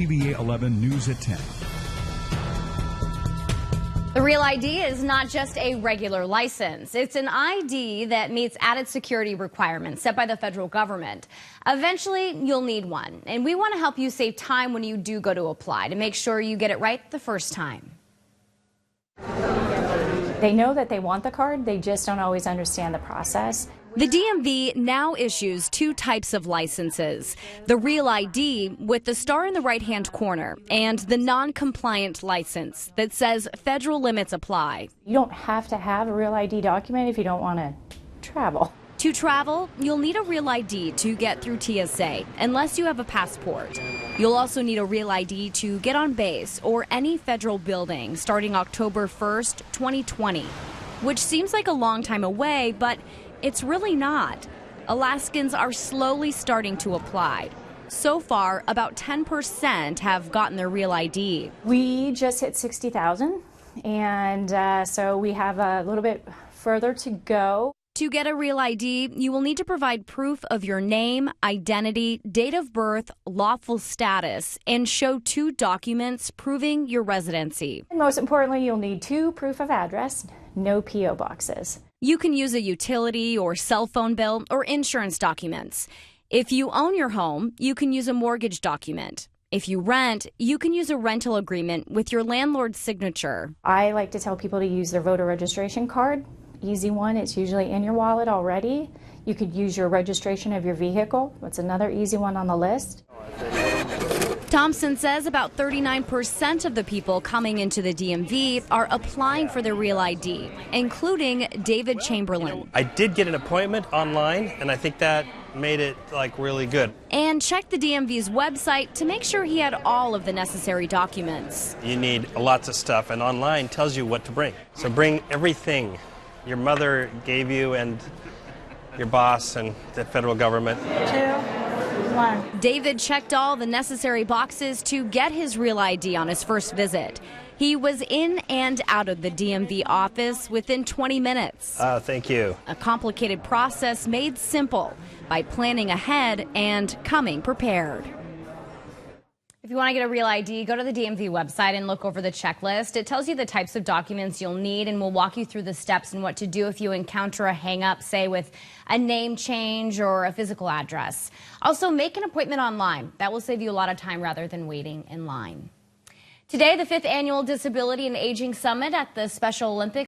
TVA 11 News at 10. The Real ID is not just a regular license. It's an ID that meets added security requirements set by the federal government. Eventually, you'll need one. And we want to help you save time when you do go to apply to make sure you get it right the first time. They know that they want the card, they just don't always understand the process. The DMV now issues two types of licenses. The Real ID with the star in the right-hand corner and the non-compliant license that says federal limits apply. You don't have to have a Real ID document if you don't want to travel. To travel, you'll need a Real ID to get through TSA, unless you have a passport. You'll also need a Real ID to get on base or any federal building starting October 1st, 2020, which seems like a long time away, but it's really not. Alaskans are slowly starting to apply. So far, about 10% have gotten their Real ID. We just hit 60,000, and so we have a little bit further to go. To get a Real ID, you will need to provide proof of your name, identity, date of birth, lawful status, and show two documents proving your residency. And most importantly, you'll need two proof of address, no P.O. boxes. You can use a utility or cell phone bill or insurance documents. If you own your home, you can use a mortgage document. If you rent, you can use a rental agreement with your landlord's signature. I like to tell people to use their voter registration card. Easy one, it's usually in your wallet already. You could use your registration of your vehicle. That's another easy one on the list. Thompson says about 39% of the people coming into the DMV are applying for their Real ID, including David Chamberlain. I did get an appointment online, and I think that made it really good. And checked the DMV's website to make sure he had all of the necessary documents. You need lots of stuff, and online tells you what to bring. So bring everything your mother gave you and your boss and the federal government. 2, 1. David checked all the necessary boxes to get his Real ID on his first visit. He was in and out of the DMV office within 20 minutes. Thank you. A complicated process made simple by planning ahead and coming prepared. If you want to get a Real ID, go to the DMV website and look over the checklist. It tells you the types of documents you'll need and will walk you through the steps and what to do if you encounter a hang-up, say with a name change or a physical address. Also, make an appointment online. That will save you a lot of time rather than waiting in line. Today, the 5th Annual Disability and Aging Summit at the Special Olympics